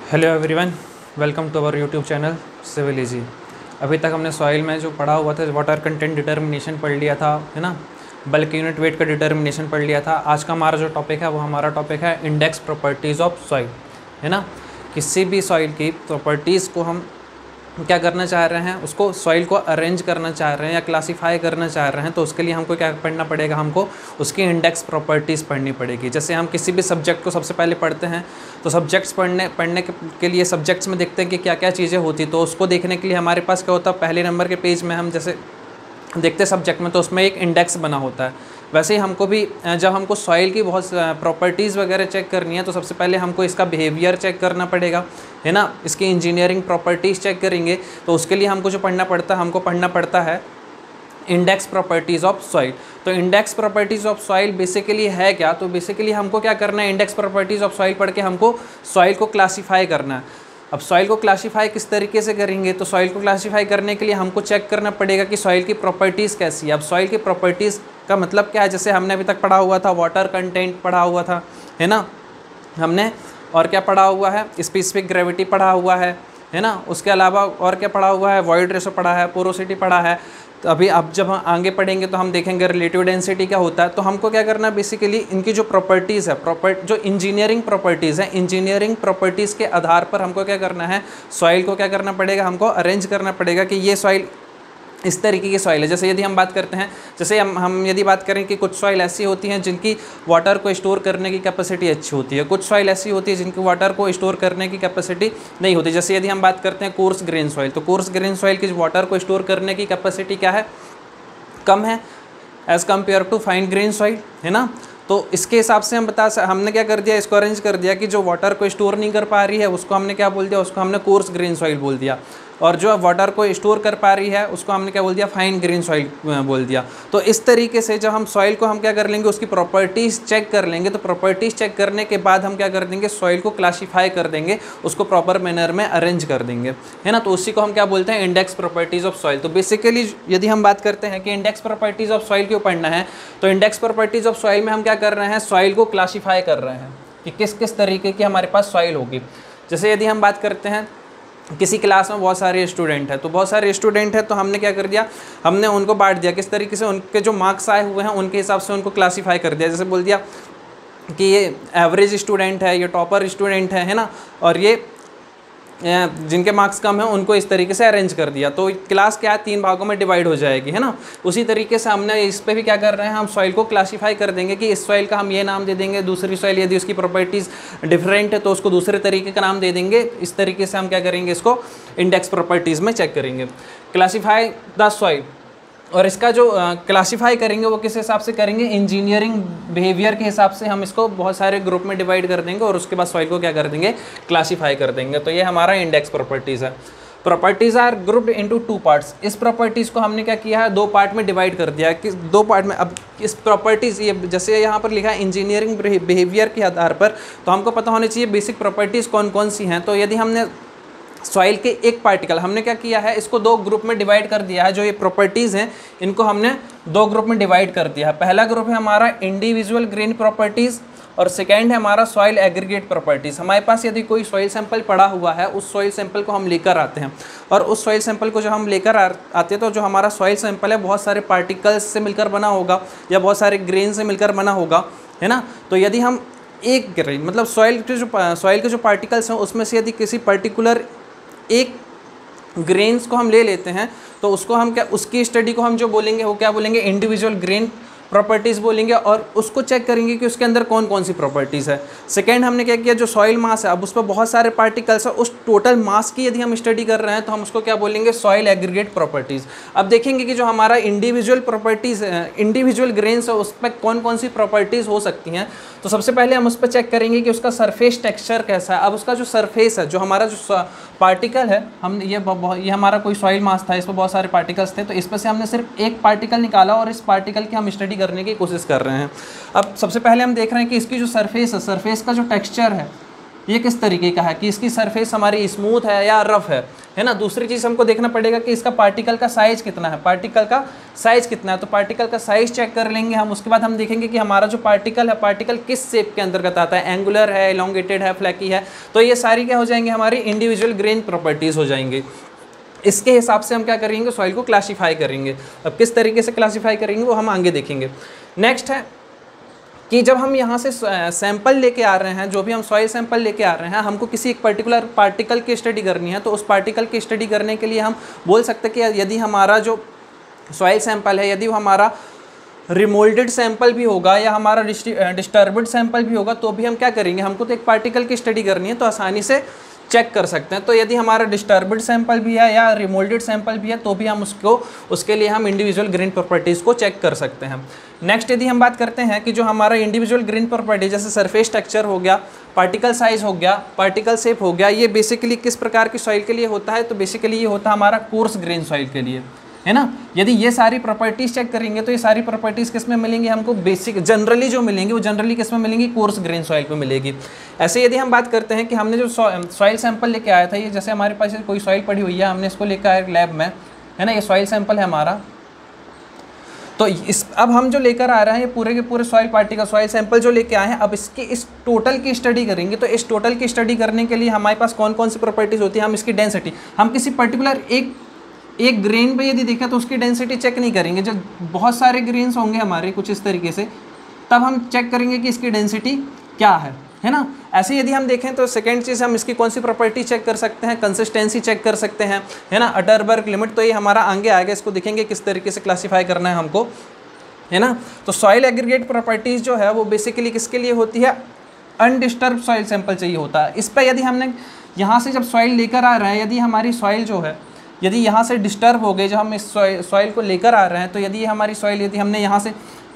Hello everyone, welcome to our YouTube channel civil easy. अभी तक हमने सॉइल में जो पढ़ा हुआ था वाटर कंटेंट डिटर्मिनेशन पढ़ लिया था, है ना। बल्क यूनिट वेट का डिटर्मिनेशन पढ़ लिया था। आज का हमारा जो टॉपिक है वो हमारा टॉपिक है इंडेक्स प्रॉपर्टीज़ ऑफ सॉइल, है ना। किसी भी सॉइल की प्रॉपर्टीज़ को हम क्या करना चाह रहे हैं, उसको सॉइल को अरेंज करना चाह रहे हैं या क्लासीफाई करना चाह रहे हैं, तो उसके लिए हमको क्या पढ़ना पड़ेगा, हमको उसकी इंडेक्स प्रॉपर्टीज़ पढ़नी पड़ेगी। जैसे हम किसी भी सब्जेक्ट को सबसे पहले पढ़ते हैं तो सब्जेक्ट्स पढ़ने के लिए सब्जेक्ट्स में देखते हैं कि क्या क्या चीज़ें होती, तो उसको देखने के लिए हमारे पास क्या होता है, पहले नंबर के पेज में हम जैसे देखते सब्जेक्ट में तो उसमें एक इंडेक्स बना होता है। वैसे ही हमको भी जब हमको सॉइल की बहुत प्रॉपर्टीज़ वगैरह चेक करनी है तो सबसे पहले हमको इसका बिहेवियर चेक करना पड़ेगा, है ना। इसकी इंजीनियरिंग प्रॉपर्टीज़ चेक करेंगे तो उसके लिए हमको जो पढ़ना पड़ता है इंडेक्स प्रॉपर्टीज़ ऑफ सॉइल। तो index properties of soil basically है क्या, तो बेसिकली हमको क्या करना है, इंडेक्स प्रॉपर्टीज़ ऑफ सॉइल पढ़ के हमको सॉइल को क्लासीफाई करना है। अब सॉइल को क्लासीफाई किस तरीके से करेंगे, तो सॉइल को क्लासीफाई करने के लिए हमको चेक करना पड़ेगा कि सॉइल की प्रॉपर्टीज़ कैसी है। अब सॉइल की प्रॉपर्टीज़ का मतलब क्या है, जैसे हमने अभी तक पढ़ा हुआ था वाटर कंटेंट पढ़ा हुआ था, है ना हमने, और क्या पढ़ा हुआ है, स्पेसिफिक ग्रेविटी पढ़ा हुआ है ना। उसके अलावा और क्या पढ़ा हुआ है, वॉइड रेशो पढ़ा है, पोरोसिटी पढ़ा है। तो अभी अब जब हम आगे पढ़ेंगे तो हम देखेंगे रिलेटिव डेंसिटी क्या होता है। तो हमको क्या करना है, बेसिकली इनकी जो प्रॉपर्टीज़ है, जो इंजीनियरिंग प्रॉपर्टीज़ है, इंजीनियरिंग प्रॉपर्टीज़ के आधार पर हमको क्या करना है, सॉइल को क्या करना पड़ेगा, हमको अरेंज करना पड़ेगा कि ये सॉइल इस तरीके की सॉइल है। जैसे यदि हम बात करते हैं, जैसे हम यदि बात करें कि कुछ सॉइल ऐसी होती हैं जिनकी वाटर को स्टोर करने की कैपेसिटी अच्छी होती है, कुछ सॉइल ऐसी होती है जिनकी वाटर को स्टोर करने की कैपेसिटी नहीं होती। जैसे यदि हम बात करते हैं कोर्स ग्रेन सॉइल, तो कोर्स ग्रेन सॉइल की वाटर को स्टोर करने की कैपेसिटी क्या है, कम है as compare to fine grain soil, है ना। तो इसके हिसाब से हमने क्या कर दिया, इसको अरेंज कर दिया कि जो वाटर को स्टोर नहीं कर पा रही है उसको हमने क्या बोल दिया, उसको हमने कोर्स ग्रेन सॉइल बोल दिया, और जो वाटर को स्टोर कर पा रही है उसको हमने क्या बोल दिया, फाइन ग्रेन सॉइल बोल दिया। तो इस तरीके से जब हम सॉइल को हम क्या कर लेंगे, उसकी प्रॉपर्टीज़ चेक कर लेंगे, तो प्रॉपर्टीज़ चेक करने के बाद हम क्या कर देंगे, सॉइल को क्लासीफाई कर देंगे, उसको प्रॉपर मैनर में अरेंज कर देंगे, है ना। तो उसी को हम क्या बोलते हैं, इंडेक्स प्रॉपर्टीज़ ऑफ सॉइल। तो बेसिकली यदि हम बात करते हैं कि इंडेक्स प्रॉपर्टीज़ ऑफ सॉइल क्यों पढ़ना है, तो इंडेक्स प्रॉपर्टीज़ ऑफ सॉइल में हम क्या कर रहे हैं, सॉइल को क्लासीफाई कर रहे हैं कि किस किस तरीके की हमारे पास सॉइल होगी। जैसे यदि हम बात करते हैं किसी क्लास में बहुत सारे स्टूडेंट हैं, तो बहुत सारे स्टूडेंट हैं तो हमने क्या कर दिया, हमने उनको बांट दिया, किस तरीके से उनके जो मार्क्स आए हुए हैं उनके हिसाब से उनको क्लासीफाई कर दिया। जैसे बोल दिया कि ये एवरेज स्टूडेंट है, ये टॉपर स्टूडेंट है ना, और ये जिनके मार्क्स कम हैं उनको इस तरीके से अरेंज कर दिया। तो क्लास क्या है, 3 भागों में डिवाइड हो जाएगी, है ना। उसी तरीके से हमने इस पे भी क्या कर रहे हैं, हम सॉइल को क्लासीफाई कर देंगे कि इस सॉइल का हम ये नाम दे देंगे, दूसरी सॉइल यदि उसकी प्रॉपर्टीज़ डिफरेंट है तो उसको दूसरे तरीके का नाम दे देंगे। इस तरीके से हम क्या करेंगे, इसको इंडेक्स प्रॉपर्टीज़ में चेक करेंगे, क्लासीफाई द सॉइल। और इसका जो क्लासीफाई करेंगे वो किस हिसाब से करेंगे, इंजीनियरिंग बिहेवियर के हिसाब से हम इसको बहुत सारे ग्रुप में डिवाइड कर देंगे और उसके बाद सॉइल को क्या कर देंगे, क्लासीफाई कर देंगे। तो ये हमारा इंडेक्स प्रॉपर्टीज़ है। Properties are grouped into 2 parts. इस प्रॉपर्टीज़ को हमने क्या किया है, 2 पार्ट में डिवाइड कर दिया है कि 2 पार्ट में। अब इस प्रॉपर्टीज़, ये जैसे यहाँ पर लिखा है इंजीनियरिंग बिहेवियर के आधार पर, तो हमको पता होना चाहिए बेसिक प्रॉपर्टीज़ कौन कौन सी हैं। तो यदि हमने सॉइल के एक पार्टिकल, हमने क्या किया है, इसको 2 ग्रुप में डिवाइड कर दिया है। जो ये प्रॉपर्टीज़ हैं इनको हमने 2 ग्रुप में डिवाइड कर दिया है। पहला ग्रुप है हमारा इंडिविजुअल ग्रेन प्रॉपर्टीज़ और सेकेंड है हमारा सॉइल एग्रीगेट प्रॉपर्टीज़। हमारे पास यदि कोई सॉइल सैंपल पड़ा हुआ है, उस सॉइल सैंपल को हम लेकर आते हैं, और उस सॉइल सैंपल को जब हम लेकर आते हैं तो जो हमारा सॉइल सैंपल है बहुत सारे पार्टिकल्स से मिलकर बना होगा या बहुत सारे ग्रेन से मिलकर बना होगा, है ना। तो यदि हम एक ग्रेन मतलब सॉइल के जो पार्टिकल्स हैं उसमें से यदि किसी पर्टिकुलर एक ग्रेन्स को हम ले लेते हैं तो उसको हम क्या, उसकी स्टडी को हम जो बोलेंगे वो क्या बोलेंगे, इंडिविजुअल ग्रेन प्रॉपर्टीज़ बोलेंगे, और उसको चेक करेंगे कि उसके अंदर कौन कौन सी प्रॉपर्टीज़ है। सेकेंड हमने क्या किया, जो सॉइल मास है, अब उस पर बहुत सारे पार्टिकल्स है, उस टोटल मास की यदि हम स्टडी कर रहे हैं तो हम उसको क्या बोलेंगे, सॉइल एग्रीगेट प्रॉपर्टीज़। अब देखेंगे कि जो हमारा इंडिविजुअल प्रॉपर्टीज़ इंडिविजुअल ग्रेन्स है उस पर कौन कौन सी प्रॉपर्टीज़ हो सकती हैं। तो सबसे पहले हम उस पर चेक करेंगे कि उसका सरफेस टेक्सचर कैसा है। अब उसका जो सरफेस है, जो हमारा जो पार्टिकल है, हम ये हमारा कोई सॉइल मास था, इस पर बहुत सारे पार्टिकल्स थे, तो इस पर से हमने सिर्फ एक पार्टिकल निकाला और इस पार्टिकल की हम स्टडी करने की कोशिश कर रहे हैं। अब सबसे पहले हम देख रहे हैं कि इसकी जो सरफेस है, सरफेस का जो टेक्सचर है, ये किस तरीके का है, कि इसकी सरफेस हमारी स्मूथ है या रफ है ना। दूसरी चीज़ हमको देखना पड़ेगा कि इसका पार्टिकल का साइज कितना है, पार्टिकल का साइज कितना है। तो पार्टिकल का साइज चेक कर लेंगे हम। उसके बाद हम देखेंगे कि हमारा जो पार्टिकल है, पार्टिकल किस शेप के अंतर्गत आता है, एंगुलर है, एलोंगेटेड है, फ्लैकी है। तो ये सारी क्या हो जाएंगे, हमारी इंडिविजुअल ग्रेन प्रॉपर्टीज़ हो जाएंगी। इसके हिसाब से हम क्या करेंगे, सॉइल को क्लासीफाई करेंगे। अब किस तरीके से क्लासीफाई करेंगे वो हम आगे देखेंगे। नेक्स्ट है कि जब हम यहाँ से सैंपल लेके आ रहे हैं, जो भी हम सॉइल सैंपल लेके आ रहे हैं, हमको किसी एक पर्टिकुलर पार्टिकल की स्टडी करनी है। तो उस पार्टिकल की स्टडी करने के लिए हम बोल सकते हैं कि यदि हमारा जो सॉइल सैंपल है, यदि वो हमारा रिमोल्डेड सैंपल भी होगा या हमारा डिस्टर्ब्ड सैंपल भी होगा, तो भी हम क्या करेंगे, हमको तो एक पार्टिकल की स्टडी करनी है तो आसानी से चेक कर सकते हैं। तो यदि हमारा डिस्टर्ब्ड सैंपल भी है या रिमोल्डेड सैंपल भी है, तो भी हम उसके लिए हम इंडिविजुअल ग्रेन प्रॉपर्टीज़ को चेक कर सकते हैं। नेक्स्ट यदि हम बात करते हैं कि जो हमारा इंडिविजुअल ग्रेन प्रॉपर्टी, जैसे सरफेस टेक्सचर हो गया, पार्टिकल साइज हो गया, पार्टिकल शेप हो गया, ये बेसिकली किस प्रकार की सॉइल के लिए होता है, तो बेसिकली ये होता है हमारा कोर्स ग्रेन सॉइल के लिए, है ना। यदि ये सारी प्रॉपर्टीज़ चेक करेंगे तो ये सारी प्रॉपर्टीज़ किस में मिलेंगी हमको, बेसिक जनरली जो मिलेंगी वो जनरली किस में मिलेंगी, कोर्स ग्रेन सॉइल पे मिलेगी। ऐसे यदि हम बात करते हैं कि हमने जो सॉइल सैंपल लेके आया था, ये जैसे हमारे पास कोई सॉइल पड़ी हुई है, हमने इसको लेकर आए लैब में, है ना, ये सॉइल सैंपल है हमारा। तो अब हम जो लेकर आ रहे हैं ये पूरे के पूरे सॉइल पार्टिकल, सॉइल सैंपल जो लेके आए हैं, अब इस टोटल की स्टडी करेंगे। तो इस टोटल की स्टडी करने के लिए हमारे पास कौन कौन सी प्रॉपर्टीज़ होती है, हम इसकी डेंसिटी, हम किसी पर्टिकुलर एक ग्रेन पे यदि देखा तो उसकी डेंसिटी चेक नहीं करेंगे। जब बहुत सारे ग्रेन्स होंगे हमारे कुछ इस तरीके से, तब हम चेक करेंगे कि इसकी डेंसिटी क्या है ना। ऐसे यदि हम देखें तो सेकंड चीज़ हम इसकी कौन सी प्रॉपर्टी चेक कर सकते हैं, कंसिस्टेंसी चेक कर सकते हैं, है ना, अटरबर्ग लिमिट। तो ये हमारा आगे आएगा, इसको देखेंगे किस तरीके से क्लासीफाई करना है हमको, है ना। तो सॉइल एग्रीगेट प्रॉपर्टीज़ जो है वो बेसिकली किसके लिए होती है, अनडिस्टर्ब सॉइल सैंपल चाहिए होता है। इस पर यदि हमने यहाँ से जब सॉइल लेकर आ रहे हैं, यदि हमारी सॉइल जो है, यदि यहाँ से डिस्टर्ब हो गई, जब हम इस सॉइल को लेकर आ रहे हैं, तो यदि हमारी सॉइल, यदि हमने यहाँ से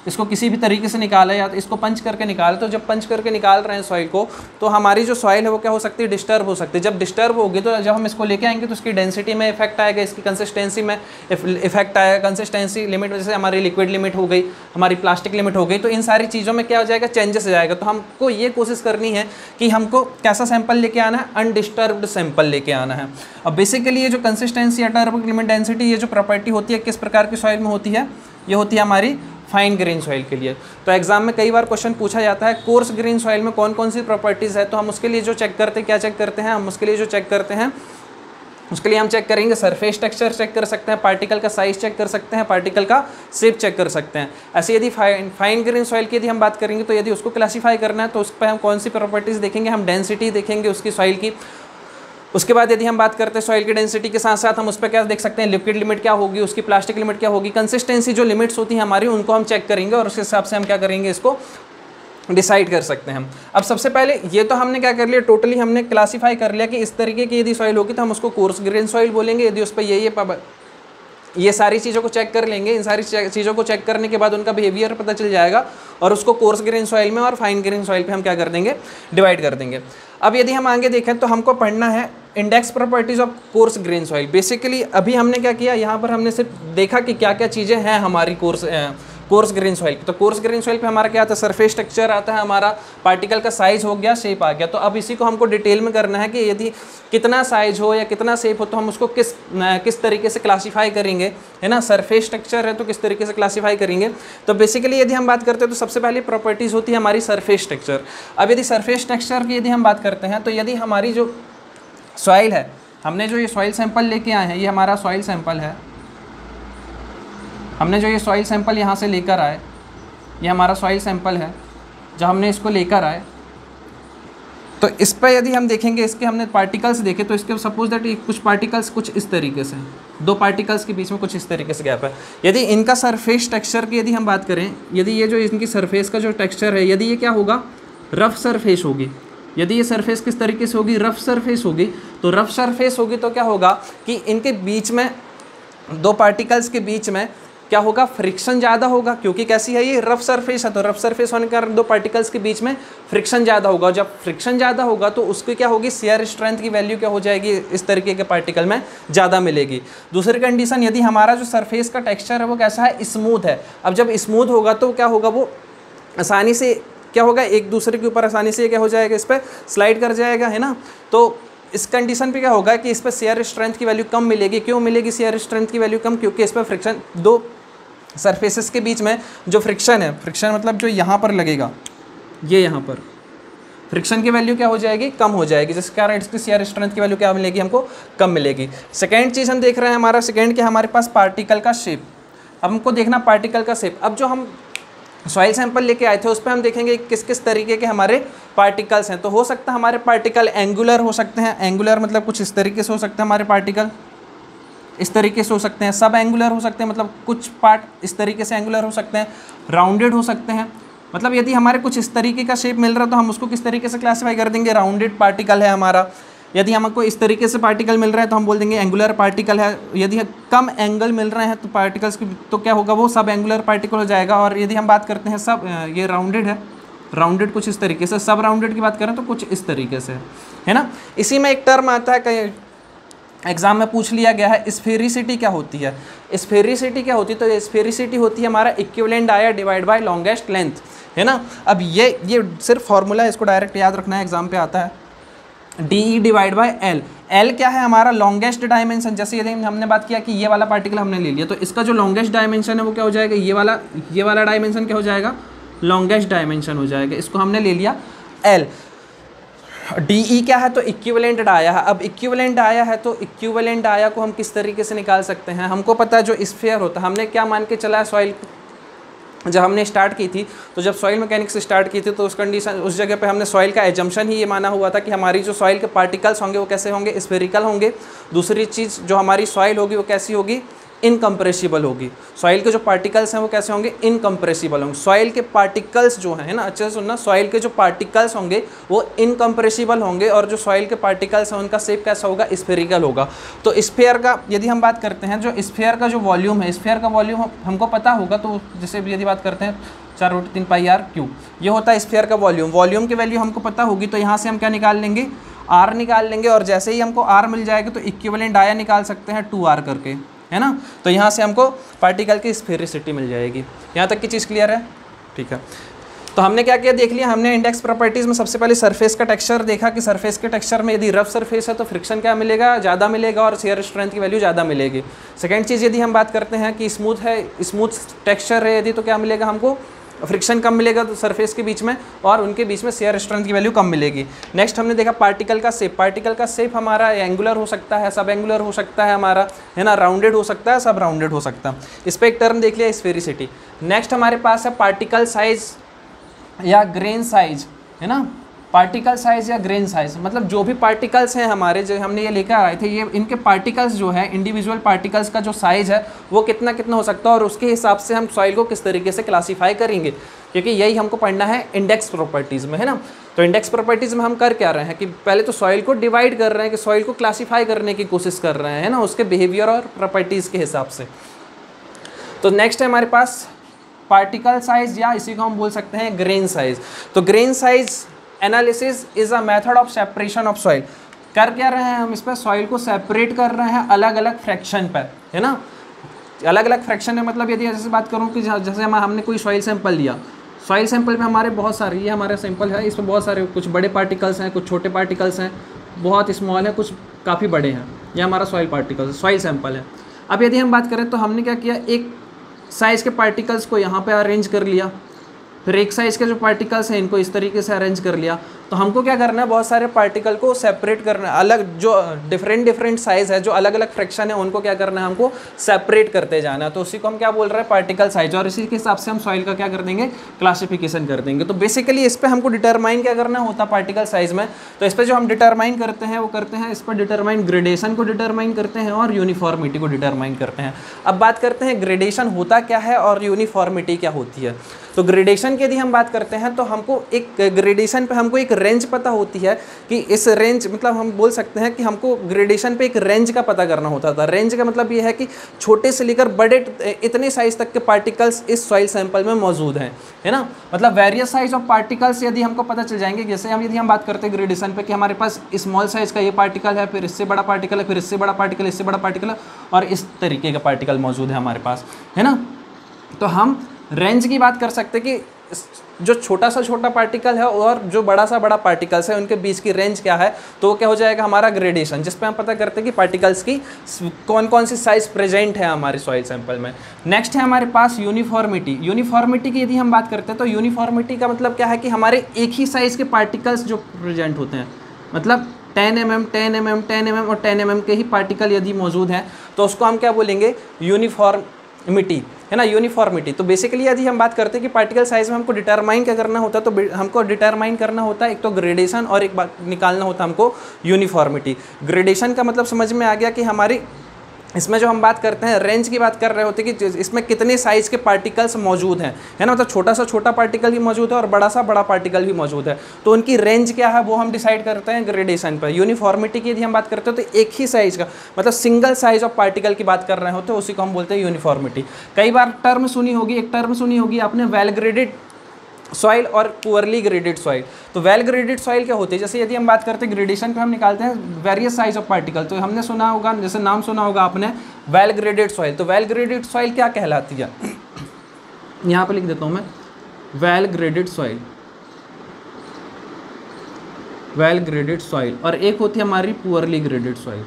इसको किसी भी तरीके से निकाला या तो इसको पंच करके निकाला, तो जब पंच करके निकाल रहे हैं सॉइल को, तो हमारी जो सॉइल है वो क्या हो सकती है, डिस्टर्ब हो सकती है। जब डिस्टर्ब होगी तो जब हम इसको लेके आएंगे तो उसकी डेंसिटी में इफेक्ट आएगा, इसकी कंसिस्टेंसी में इफेक्ट आएगा। कंसिस्टेंसी लिमिट जैसे हमारी लिक्विड लिमिट हो गई, हमारी प्लास्टिक लिमिट हो गई, तो इन सारी चीज़ों में क्या हो जाएगा, चेंजेस आ जाएगा। तो हमको ये कोशिश करनी है कि हमको कैसा सैंपल लेके आना है, अनडिस्टर्ब्ड सैंपल लेके आना है। अब बेसिकली ये जो कंसिस्टेंसी, अटरबर्ग लिमिट, डेंसिटी, ये जो प्रॉपर्टी होती है किस प्रकार की सॉइल में होती है, ये होती है हमारी फाइन ग्रेन सॉइल के लिए। तो एग्जाम में कई बार क्वेश्चन पूछा जाता है कोर्स ग्रेन सॉइल में कौन कौन सी प्रॉपर्टीज़ है। तो हम उसके लिए जो चेक करते हैं, क्या चेक करते हैं हम उसके लिए जो चेक करते हैं, उसके लिए हम चेक करेंगे सरफेस टेक्सचर चेक कर सकते हैं, पार्टिकल का साइज चेक कर सकते हैं, पार्टिकल का शेप चेक कर सकते हैं। ऐसे यदि फाइन ग्रेन सॉइल की यदि हम बात करेंगे, तो यदि उसको क्लासीफाई करना है तो उस पर हम कौन सी प्रॉपर्टीज़ देखेंगे, हम डेंसिटी देखेंगे उसकी सॉइल की। उसके बाद यदि हम बात करते हैं सॉइल की डेंसिटी के साथ साथ हम उस पर क्या देख सकते हैं, लिक्विड लिमिट क्या होगी, उसकी प्लास्टिक लिमिट क्या होगी, कंसिस्टेंसी जो लिमिट्स होती हैं हमारी उनको हम चेक करेंगे और उसके हिसाब से हम क्या करेंगे, इसको डिसाइड कर सकते हैं। अब सबसे पहले ये तो हमने क्या कर लिया, टोटली हमने क्लासीफाई कर लिया कि इस तरीके की यदि सॉइल होगी तो हम उसको कोर्स ग्रेन सॉइल बोलेंगे। यदि उस पर ये सारी चीज़ों को चेक कर लेंगे, इन सारी चीज़ों को चेक करने के बाद उनका बिहेवियर पता चल जाएगा और उसको कोर्स ग्रेन सॉइल में और फाइन ग्रेन सॉइल पे हम क्या कर देंगे, डिवाइड कर देंगे। अब यदि हम आगे देखें तो हमको पढ़ना है index properties of course grain soil. Basically अभी हमने क्या किया, यहाँ पर हमने सिर्फ देखा कि क्या क्या चीज़ें हैं हमारी कोर्स ग्रेन सॉइल पे। तो कोर्स ग्रेन सॉइल पे हमारा क्या आता है, सरफेस टेक्सचर आता है, हमारा पार्टिकल का साइज हो गया, शेप आ गया। तो अब इसी को हमको डिटेल में करना है कि यदि कितना साइज हो या कितना शेप हो तो हम उसको किस तरीके से क्लासीफाई करेंगे, है ना। सरफेस टेक्सचर है तो किस तरीके से क्लासीफाई करेंगे। तो बेसिकली यदि हम बात करते हैं तो सबसे पहली प्रॉपर्टीज़ होती है हमारी सरफेस टेक्सचर। अब यदि सरफेस टेक्सचर की यदि हम बात करते हैं तो यदि हमारी जो सॉइल है, हमने जो ये सॉइल सैंपल लेके आए हैं, ये हमारा सॉइल सैंपल है, हमने जो ये सॉइल सैंपल यहाँ से लेकर आए, ये हमारा सॉइल सैंपल है जब हमने इसको लेकर आए, तो इस पर यदि हम देखेंगे, इसके हमने पार्टिकल्स देखे तो इसके सपोज दैट कुछ पार्टिकल्स कुछ इस तरीके से, दो पार्टिकल्स के बीच में कुछ इस तरीके से गैप है। यदि इनका सरफेस टेक्सचर की यदि हम बात करें, यदि ये जो इनकी सरफेस का जो टेक्सचर है, यदि ये क्या होगा, रफ सरफेस होगी। यदि ये सरफेस किस तरीके से होगी, रफ सरफेस होगी। तो रफ सरफेस होगी तो क्या होगा कि इनके बीच में, दो पार्टिकल्स के बीच में क्या होगा, फ्रिक्शन ज़्यादा होगा, क्योंकि कैसी है ये, रफ सरफेस है। तो रफ सरफेस होने के कारण दो पार्टिकल्स के बीच में फ्रिक्शन ज़्यादा होगा। जब फ्रिक्शन ज़्यादा होगा तो उसकी क्या होगी, शेयर स्ट्रेंथ की वैल्यू क्या हो जाएगी, इस तरीके के पार्टिकल में ज़्यादा मिलेगी। दूसरी कंडीशन, यदि हमारा जो सरफेस का टेक्सचर है वो कैसा है, स्मूथ है। अब जब स्मूथ होगा तो क्या होगा, वो आसानी से क्या होगा, एक दूसरे के ऊपर आसानी से क्या हो जाएगा, इस पर स्लाइड कर जाएगा, है ना। तो इस कंडीशन पे क्या होगा कि इस पर शेयर स्ट्रेंथ की वैल्यू कम मिलेगी। क्यों मिलेगी शेयर स्ट्रेंथ की वैल्यू कम? क्योंकि इस पर फ्रिक्शन, दो सरफेसेस के बीच में जो फ्रिक्शन है, फ्रिक्शन मतलब जो यहाँ पर लगेगा, ये यहाँ पर फ्रिक्शन की वैल्यू क्या हो जाएगी, कम हो जाएगी, जिसके कारण इसकी शेयर स्ट्रेंथ की वैल्यू क्या मिलेगी, हमको कम मिलेगी। सेकेंड चीज़ हम देख रहे हैं, हमारा सेकेंड क्या, हमारे पास पार्टिकल का शेप। अब हमको देखना पार्टिकल का शेप। अब जो हम सॉइल सैंपल लेके आए थे उस पर हम देखेंगे किस किस तरीके के हमारे पार्टिकल्स हैं। तो हो सकता है हमारे पार्टिकल एंगुलर हो सकते हैं, एंगुलर मतलब कुछ इस तरीके से हो सकते हैं हमारे पार्टिकल, इस तरीके से हो सकते हैं। सब एंगुलर हो सकते हैं, मतलब कुछ पार्ट इस तरीके से एंगुलर हो सकते हैं। राउंडेड हो सकते हैं, मतलब यदि हमारे कुछ इस तरीके का शेप मिल रहा है तो हम उसको किस तरीके से क्लासीफाई कर देंगे, राउंडेड पार्टिकल है हमारा। यदि हमको इस तरीके से पार्टिकल मिल रहा है तो हम बोल देंगे एंगुलर पार्टिकल है। यदि कम एंगल मिल रहे हैं तो पार्टिकल्स की, तो क्या होगा, वो सब एंगुलर पार्टिकल हो जाएगा। और यदि हम बात करते हैं सब, ये राउंडेड है, राउंडेड कुछ इस तरीके से, सब राउंडेड की बात करें तो कुछ इस तरीके से, है ना। इसी में एक टर्म आता है, कहीं एग्जाम में पूछ लिया गया है, स्फेरिसिटी क्या होती है। स्फेरिसिटी क्या होती है, तो स्फेरिसिटी होती है हमारा equivalent dia divide by longest length, है ना। अब ये सिर्फ फॉर्मूला है, इसको डायरेक्ट याद रखना है, एग्जाम पे आता है। D divide by L, L क्या है हमारा, लॉन्गेस्ट डायमेंशन। जैसे यदि हमने बात किया कि ये वाला पार्टिकल हमने ले लिया तो इसका जो लॉन्गेस्ट डायमेंशन है वो क्या हो जाएगा, ये वाला डायमेंशन क्या हो जाएगा, लॉन्गेस्ट डायमेंशन हो जाएगा। इसको हमने ले लिया एल। डी ई क्या है, तो इक्विवेलेंट डाया है। अब इक्विवेलेंट डाया है तो इक्विवेलेंट डाया को हम किस तरीके से निकाल सकते हैं, हमको पता है जो स्फीयर होता है, हमने क्या मान के चला है सॉइल, जब हमने स्टार्ट की थी, तो जब सॉइल मैकेनिक्स स्टार्ट की थी तो उस कंडीशन, उस जगह पे हमने सॉइल का एजम्पशन ही ये माना हुआ था कि हमारी जो सॉइल के पार्टिकल्स होंगे वो कैसे होंगे, स्फेरिकल होंगे। दूसरी चीज़, जो हमारी सॉइल होगी वो कैसी होगी, इनकम्प्रेसिबल होगी। सॉइल के जो पार्टिकल्स हैं वो कैसे होंगे, इनकम्प्रेसिबल होंगे। सॉइल के पार्टिकल्स जो हैं ना, अच्छे से सुनना, सॉइल के जो पार्टिकल्स होंगे वो इनकम्प्रेसिबल होंगे, और जो सॉइल के पार्टिकल्स हैं उनका शेप कैसा होगा, स्फेरिकल होगा। तो स्फीयर का यदि हम बात करते हैं, जो स्फीयर का जो वॉल्यूम है, स्फीयर का वॉल्यूम हमको पता होगा, तो जैसे यदि बात करते हैं 4√3πr², ये होता है स्फीयर का वॉल्यूम। वॉल्यूम की वैल्यू हमको पता होगी तो यहाँ से हम क्या निकाल लेंगे, आर निकाल लेंगे। और जैसे ही हमको आर मिल जाएगा तो इक्विवेलेंट डाया निकाल सकते हैं 2r करके, है ना। तो यहाँ से हमको पार्टिकल की स्फेरिसिटी मिल जाएगी। यहाँ तक की चीज़ क्लियर है, ठीक है। तो हमने क्या किया, देख लिया हमने इंडेक्स प्रॉपर्टीज़ में सबसे पहले सरफेस का टेक्सचर देखा कि सरफेस के टेक्सचर में यदि रफ सरफेस है तो फ्रिक्शन क्या मिलेगा, ज़्यादा मिलेगा, और शेयर स्ट्रेंथ की वैल्यू ज़्यादा मिलेगी। सेकेंड चीज़, यदि हम बात करते हैं कि स्मूथ है, स्मूथ टेक्सचर है यदि, तो क्या मिलेगा हमको, फ्रिक्शन कम मिलेगा तो सरफेस के बीच में, और उनके बीच में शेयर स्ट्रेंथ की वैल्यू कम मिलेगी। नेक्स्ट हमने देखा पार्टिकल का शेप। पार्टिकल का शेप हमारा एंगुलर हो सकता है, सब एंगुलर हो सकता है हमारा, है ना, राउंडेड हो सकता है, सब राउंडेड हो सकता है। इस पर एक टर्म देख लिया, स्फेरिसिटी। नेक्स्ट हमारे पास है पार्टिकल साइज या ग्रेन साइज, है ना। पार्टिकल साइज या ग्रेन साइज मतलब जो भी पार्टिकल्स हैं हमारे, जो हमने ये लेकर आए थे, ये इनके पार्टिकल्स जो है, इंडिविजुअल पार्टिकल्स का जो साइज़ है वो कितना कितना हो सकता है, और उसके हिसाब से हम सॉइल को किस तरीके से क्लासीफाई करेंगे, क्योंकि यही हमको पढ़ना है इंडेक्स प्रॉपर्टीज़ में, है ना। तो इंडेक्स प्रॉपर्टीज़ में हम कर क्या रहे हैं कि पहले तो सॉइल को डिवाइड कर रहे हैं, कि सॉइल को क्लासीफाई करने की कोशिश कर रहे हैं, है ना, उसके बिहेवियर और प्रॉपर्टीज़ के हिसाब से। तो नेक्स्ट है हमारे पास पार्टिकल साइज, या इसी को हम बोल सकते हैं ग्रेन साइज। तो grain size analysis is a method of separation of soil. कर क्या रहे हैं हम, इस पर सॉइल को सेपरेट कर रहे हैं अलग अलग फ्रैक्शन पर, है ना। अलग अलग फ्रैक्शन है, मतलब यदि जैसे बात करूँ कि जैसे हमने कोई सॉइल सैंपल लिया, सॉइल सैंपल में हमारे बहुत सारे, ये हमारा सैंपल है, इसमें बहुत सारे, कुछ बड़े पार्टिकल्स हैं, कुछ छोटे पार्टिकल्स हैं, बहुत स्मॉल है, कुछ काफ़ी बड़े हैं। ये हमारा सॉइल पार्टिकल्स, सॉइल सैंपल है। अब यदि हम बात करें तो हमने क्या किया, एक साइज़ के पार्टिकल्स को यहाँ पे अरेंज कर लिया, फिर एक साइज़ के जो पार्टिकल्स हैं इनको इस तरीके से अरेंज कर लिया। तो हमको क्या करना है, बहुत सारे पार्टिकल को सेपरेट करना है, अलग जो डिफरेंट साइज़ है, जो अलग अलग फ्रैक्शन है, उनको क्या करना है, हमको सेपरेट करते जाना है। तो उसी को हम क्या बोल रहे हैं, पार्टिकल साइज, और इसी के हिसाब से हम सॉइल का क्या कर देंगे, क्लासिफिकेशन कर देंगे। तो बेसिकली इस पर हमको डिटरमाइन क्या करना होता है पार्टिकल साइज में। तो इस पर जो हम डिटरमाइन करते हैं वो करते हैं, इस पर डिटरमाइन ग्रेडेशन को डिटरमाइन करते हैं और यूनिफॉर्मिटी को डिटरमाइन करते हैं। अब बात करते हैं ग्रेडेशन होता क्या है और यूनिफॉर्मिटी क्या होती है। तो ग्रेडेशन की यदि हम बात करते हैं तो हमको एक ग्रेडेशन पे हमको एक रेंज पता होती है कि इस रेंज, मतलब हम बोल सकते हैं कि हमको ग्रेडेशन पे एक रेंज का पता करना होता था। रेंज का मतलब ये है कि छोटे से लेकर बड़े इतने साइज तक के पार्टिकल्स इस सॉइल सैंपल में मौजूद हैं, है ना। मतलब वेरियस साइज ऑफ पार्टिकल्स यदि हमको पता चल जाएंगे, जैसे यदि हम बात करते हैं ग्रेडेशन पे कि हमारे पास स्मॉल साइज का ये पार्टिकल है, फिर इससे बड़ा पार्टिकल है, फिर इससे बड़ा पार्टिकल, इससे बड़ा पार्टिकल है, और इस तरीके का पार्टिकल मौजूद है हमारे पास, है ना। तो हम रेंज की बात कर सकते हैं कि जो छोटा सा छोटा पार्टिकल है और जो बड़ा सा बड़ा पार्टिकल्स है उनके बीच की रेंज क्या है, तो वो क्या हो जाएगा हमारा ग्रेडेशन, जिस पे हम पता करते हैं कि पार्टिकल्स की कौन कौन सी साइज प्रेजेंट है हमारे सॉइल सैंपल में। नेक्स्ट है हमारे पास यूनिफॉर्मिटी। यूनिफॉर्मिटी की यदि हम बात करते हैं तो यूनिफॉर्मिटी का मतलब क्या है कि हमारे एक ही साइज़ के पार्टिकल्स जो प्रेजेंट होते हैं, मतलब 10 mm, 10 mm, 10 mm और 10 mm के ही पार्टिकल यदि मौजूद हैं तो उसको हम क्या बोलेंगे, यूनिफॉर्मिटी, है ना, यूनिफॉर्मिटी। तो बेसिकली यदि हम बात करते हैं कि पार्टिकल साइज में हमको डिटरमाइन क्या करना होता है, तो हमको डिटरमाइन करना होता है एक तो ग्रेडेशन और एक बात निकालना होता है हमको यूनिफॉर्मिटी। ग्रेडेशन का मतलब समझ में आ गया कि हमारी इसमें जो हम बात करते हैं रेंज की बात कर रहे होते हैं कि इसमें कितने साइज़ के पार्टिकल्स मौजूद हैं, है ना, मतलब छोटा सा छोटा पार्टिकल भी मौजूद है और बड़ा सा बड़ा पार्टिकल भी मौजूद है, तो उनकी रेंज क्या है वो हम डिसाइड करते हैं ग्रेडेशन पर। यूनिफॉर्मिटी की यदि हम बात करते हैं तो एक ही साइज़ का, मतलब सिंगल साइज ऑफ पार्टिकल की बात कर रहे होते हैं, उसी को हम बोलते हैं यूनिफॉर्मिटी। कई बार टर्म सुनी होगी, एक टर्म सुनी होगी आपने वेल ग्रेडेड सॉइल और पुअरली ग्रेडेड सॉइल। तो वेल ग्रेडेड सॉइल क्या होती है, जैसे यदि हम बात करते हैं ग्रेडेशन पे हम निकालते हैं वेरियस साइज ऑफ पार्टिकल, तो हमने सुना होगा, जैसे नाम सुना होगा आपने वेल ग्रेडेड सॉइल। तो वेल ग्रेडेड सॉइल क्या कहलाती है, यहाँ पे लिख देता हूँ मैं, well graded soil, well graded soil, और एक होती है हमारी पुअरली ग्रेडेड सॉइल।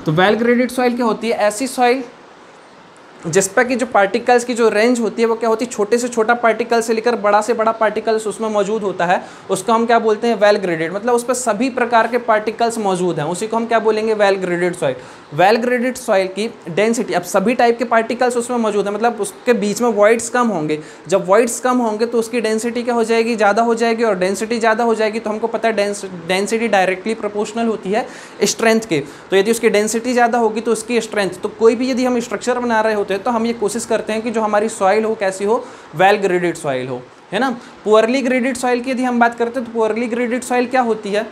तो वेल ग्रेडेड सॉइल क्या होती है, ऐसी सॉइल जिस पर कि जो पार्टिकल्स की जो रेंज होती है वो क्या होती है, छोटे से छोटा पार्टिकल से लेकर बड़ा से बड़ा पार्टिकल्स उसमें मौजूद होता है, उसको हम क्या बोलते हैं, वेल ग्रेडेड, मतलब उस पर सभी प्रकार के पार्टिकल्स मौजूद हैं, उसी को हम क्या बोलेंगे, well graded soil. Well graded soil की डेंसिटी, अब सभी टाइप के पार्टिकल्स उसमें मौजूद हैं, मतलब उसके बीच में वॉइड्स कम होंगे, जब वॉइड्स कम होंगे तो उसकी डेंसिटी क्या हो जाएगी, ज़्यादा हो जाएगी, और डेंसिटी ज़्यादा हो जाएगी तो हमको पता है डेंसिटी डायरेक्टली प्रोपोर्शनल होती है स्ट्रेंथ के, तो यदि उसकी डेंसिटी ज़्यादा होगी तो उसकी स्ट्रेंथ, तो कोई भी यदि हम स्ट्रक्चर बना रहे होते हैं तो हम ये कोशिश करते हैं कि जो हमारी सॉइल हो कैसी हो, वेल ग्रेडेड सॉइल हो, है ना। पुअरली ग्रेडेड सॉइल की यदि हम बात करते हैं तो पुअरली ग्रेडेड सॉइल क्या होती है,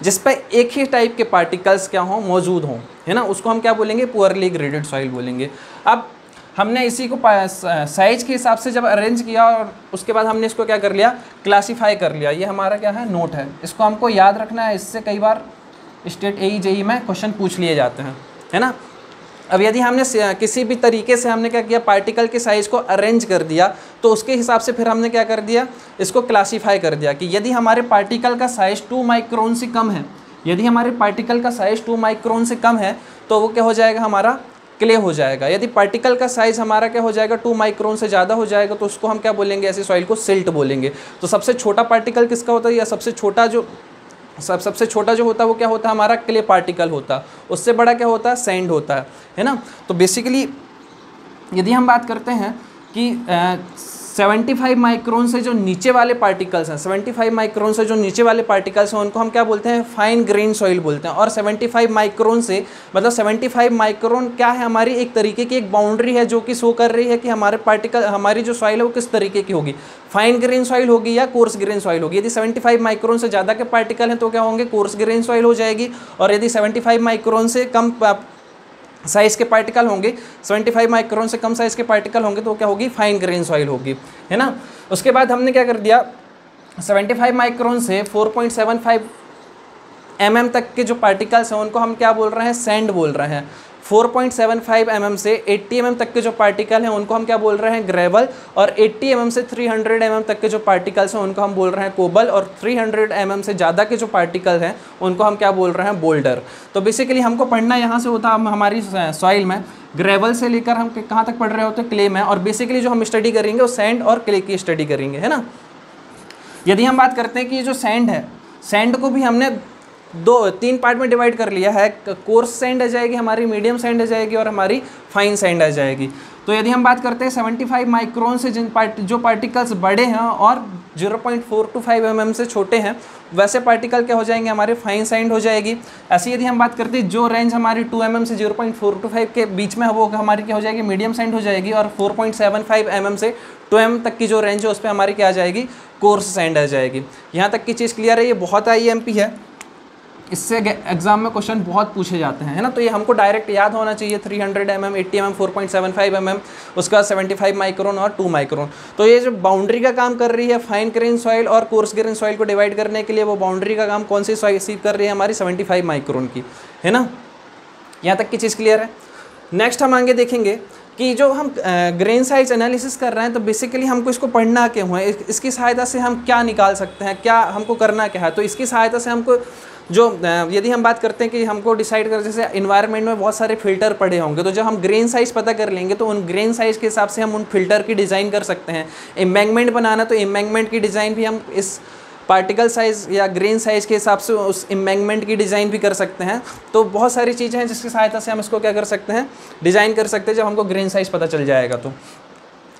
जिस पर एक ही टाइप के पार्टिकल्स क्या हों, मौजूद हों, है ना, उसको हम क्या बोलेंगे, पुअरली ग्रेडेड सॉइल बोलेंगे। अब हमने इसी को साइज के हिसाब से जब अरेंज किया और उसके बाद हमने इसको क्या कर लिया, क्लासीफाई कर लिया, ये हमारा क्या है, नोट है, इसको हमको याद रखना है, इससे कई बार स्टेट AE में क्वेश्चन पूछ लिए जाते हैं, है ना। अब यदि हमने किसी भी तरीके से हमने क्या किया, पार्टिकल के साइज़ को अरेंज कर दिया, तो उसके हिसाब से फिर हमने क्या कर दिया, इसको क्लासीफाई कर दिया कि यदि हमारे पार्टिकल का साइज़ 2 माइक्रोन से कम है, यदि हमारे पार्टिकल का साइज़ 2 माइक्रोन से कम है तो वो क्या हो जाएगा, हमारा क्ले हो जाएगा। यदि पार्टिकल का साइज़ हमारा क्या हो जाएगा, 2 माइक्रोन से ज़्यादा हो जाएगा तो उसको हम क्या बोलेंगे, ऐसी सॉइल को सिल्ट बोलेंगे। तो सबसे छोटा पार्टिकल किसका होता है, या सबसे छोटा जो होता है वो क्या होता है, हमारा क्ले पार्टिकल होता है, उससे बड़ा क्या होता है, सैंड होता है ना। तो बेसिकली यदि हम बात करते हैं कि 75 माइक्रोन से जो नीचे वाले पार्टिकल्स हैं, 75 माइक्रोन से जो नीचे वाले पार्टिकल्स हैं उनको हम क्या बोलते हैं, फाइन ग्रेन सॉइल बोलते हैं। और 75 माइक्रोन से, मतलब 75 माइक्रोन क्या है, हमारी एक तरीके की एक बाउंड्री है जो कि शो कर रही है कि हमारे पार्टिकल, हमारी जो सॉइल है वो किस तरीके की होगी, फाइन ग्रेन सॉइल होगी या कोर्स ग्रेन सॉइल होगी। यदि 75 माइक्रोन से ज़्यादा के पार्टिकल हैं तो क्या होंगे, कोर्स ग्रेन सॉइल हो जाएगी, और यदि 75 माइक्रोन से कम साइज़ के पार्टिकल होंगे, 75 माइक्रोन से कम साइज़ के पार्टिकल होंगे तो क्या होगी, फाइन ग्रेन सॉइल होगी, है ना। उसके बाद हमने क्या कर दिया, 75 माइक्रोन से 4.75 mm तक के जो पार्टिकल्स हैं उनको हम क्या बोल रहे हैं, सैंड बोल रहे हैं। 4.75 mm से 80 mm तक के जो पार्टिकल हैं उनको हम क्या बोल रहे हैं, ग्रेवल, और 80 mm से 300 mm तक के जो पार्टिकल्स हैं उनको हम बोल रहे हैं कोबल, और 300 mm से ज़्यादा के जो पार्टिकल हैं उनको हम क्या बोल रहे हैं, बोल्डर। तो बेसिकली हमको पढ़ना यहाँ से होता है हमारी सॉइल में, ग्रेवल से लेकर हम कहाँ तक पढ़ रहे होते हैं, क्ले में, और बेसिकली जो हम स्टडी करेंगे वो सैंड और क्ले की स्टडी करेंगे, है ना। यदि हम बात करते हैं कि ये जो सैंड है, सैंड को भी हमने 3 पार्ट में डिवाइड कर लिया है, कोर्स सैंड आ जाएगी हमारी, मीडियम सैंड आ जाएगी और हमारी फाइन सैंड आ जाएगी। तो यदि हम बात करते हैं 75 माइक्रोन से जो पार्टिकल्स बड़े हैं और 0.425 mm से छोटे हैं, वैसे पार्टिकल क्या हो जाएंगे, हमारे फाइन सैंड हो जाएगी। ऐसे यदि हम बात करते हैं जो रेंज हमारी 2 mm से 0.425 के बीच में है वो हमारी क्या हो जाएगी, मीडियम सैंड हो जाएगी, और 4.75 mm से 2 mm तक की जो रेंज है उस पर हमारी क्या आ जाएगी, कोर्स सैंड आ जाएगी। यहाँ तक की चीज़ क्लियर है, ये बहुत IMP है, इससे एग्जाम में क्वेश्चन बहुत पूछे जाते हैं, है ना। तो ये हमको डायरेक्ट याद होना चाहिए, 300 mm, 80 mm, 4.75 mm, उसका 75 माइक्रोन और 2 माइक्रोन। तो ये जो बाउंड्री का काम कर रही है फाइन ग्रेन सॉइल और कोर्स ग्रेन सॉइल को डिवाइड करने के लिए, वो बाउंड्री का काम कौन सी सॉइल रिसीव कर रही है, हमारी 75 माइक्रोन की, है ना। यहाँ तक की चीज़ क्लियर है। नेक्स्ट हम आगे देखेंगे कि जो हम ग्रेन साइज एनालिसिस कर रहे हैं तो बेसिकली हमको इसको पढ़ना क्यों है, इसकी सहायता से हम क्या निकाल सकते हैं, क्या हमको करना क्या है। तो इसकी सहायता से हमको जो यदि हम बात करते हैं कि हमको डिसाइड कर, जैसे इन्वायरमेंट में बहुत सारे फिल्टर पड़े होंगे, तो जब हम ग्रेन साइज पता कर लेंगे तो उन ग्रेन साइज के हिसाब से हम उन फिल्टर की डिज़ाइन कर सकते हैं। एम्बैंकमेंट बनाना तो एम्बैंकमेंट की डिज़ाइन भी हम इस पार्टिकल साइज़ या ग्रेन साइज़ के हिसाब से उस एम्बैंकमेंट की डिज़ाइन भी कर सकते हैं। तो बहुत सारी चीज़ें हैं जिसकी सहायता से हम इसको क्या कर सकते हैं, डिज़ाइन कर सकते हैं जब हमको ग्रेन साइज़ पता चल जाएगा। तो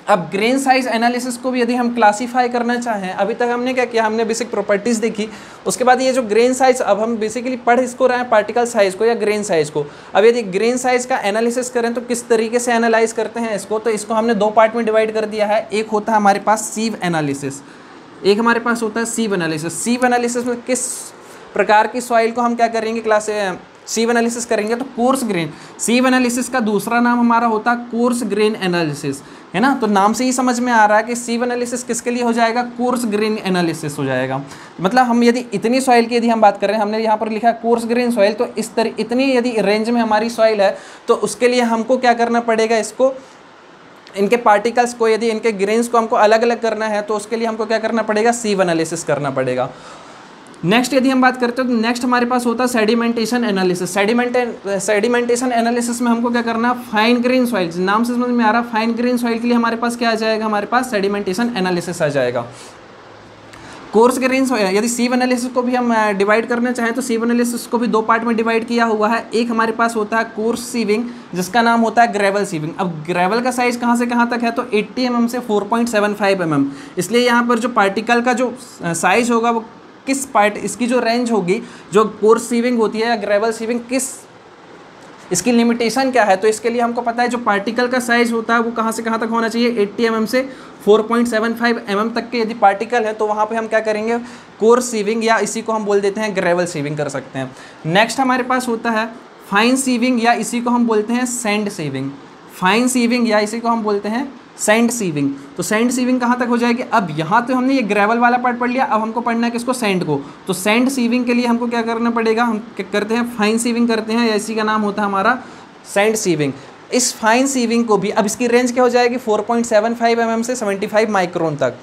अब ग्रेन साइज एनालिसिस को भी यदि हम क्लासीफाई करना चाहें, अभी तक हमने क्या किया, हमने बेसिक प्रॉपर्टीज़ देखी, उसके बाद ये जो ग्रेन साइज, अब हम बेसिकली पढ़ इसको रहे हैं पार्टिकल साइज को या ग्रेन साइज को। अब यदि ग्रेन साइज का एनालिसिस करें तो किस तरीके से एनालाइज करते हैं इसको, तो इसको हमने दो पार्ट में डिवाइड कर दिया है। एक होता है हमारे पास सीव एनालिसिस, एक हमारे पास होता है सीव एनालिसिस। सीव एनालिसिस में किस प्रकार की सॉइल को हम क्या करेंगे, क्लास सीव एनालिसिस करेंगे, तो कोर्स ग्रेन। सीव एनालिसिस का दूसरा नाम हमारा होता है कोर्स ग्रेन एनालिसिस, है ना। तो नाम से ही समझ में आ रहा है कि सीव एनालिसिस किसके लिए हो जाएगा, कोर्स ग्रेन एनालिसिस हो जाएगा। मतलब हम यदि इतनी सॉइल की यदि हम बात कर रहे हैं, हमने यहाँ पर लिखा है कोर्स ग्रेन सॉइल, तो इतनी यदि रेंज में हमारी सॉइल है तो उसके लिए हमको क्या करना पड़ेगा, इसको इनके पार्टिकल्स को, यदि इनके ग्रेन्स को हमको अलग अलग करना है तो उसके लिए हमको क्या करना पड़ेगा, सीव एनालिसिस करना पड़ेगा। नेक्स्ट यदि हम बात करते हैं तो नेक्स्ट हमारे पास होता है सेडिमेंटेशन एनालिसिस। सेडिमेंटेशन एनालिसिस में हमको क्या करना है, फाइन ग्रेन सॉइल, नाम से समझ में आ रहा है, फाइन ग्रेन सॉइल के लिए हमारे पास क्या आ जाएगा, हमारे पास सेडिमेंटेशन एनालिसिस आ जाएगा। कोर्स ग्रेन सॉइल, यदि सीव एनालिसिस को भी हम डिवाइड करना चाहें तो सीव एनालिसिस को भी दो पार्ट में डिवाइड किया हुआ है। एक हमारे पास होता है कोर्स सीविंग, जिसका नाम होता है ग्रेवल सीविंग। अब ग्रेवल का साइज कहाँ से कहाँ तक है, तो 80 mm से 4.75 mm। इसलिए यहाँ पर जो पार्टिकल का जो साइज होगा वो किस पार्ट, इसकी जो रेंज होगी, जो कोर्स सीविंग होती है या ग्रेवल सीविंग, किस इसकी लिमिटेशन क्या है, तो इसके लिए हमको पता है जो पार्टिकल का साइज होता है वो कहाँ से कहाँ तक होना चाहिए, 80 mm से 4.75 mm तक के यदि पार्टिकल है तो वहाँ पे हम क्या करेंगे, कोर्स सीविंग या इसी को हम बोल देते हैं ग्रेवल सीविंग कर सकते हैं। नेक्स्ट हमारे पास होता है फाइन सीविंग या इसी को हम बोलते हैं सैंड सीविंग। फाइन सीविंग या इसी को हम बोलते हैं सैंड सीविंग। तो सैंड सीविंग कहाँ तक हो जाएगी, अब यहाँ तो हमने ये ग्रेवल वाला पार्ट पढ़ लिया, अब हमको पढ़ना है किसको, सैंड को। तो सैंड सीविंग के लिए हमको क्या करना पड़ेगा, हम क्या करते हैं, फाइन सीविंग करते हैं, या इसी का नाम होता है हमारा सैंड सीविंग। इस फाइन सीविंग को भी, अब इसकी रेंज क्या हो जाएगी, 4.75 mm से 75 माइक्रोन तक।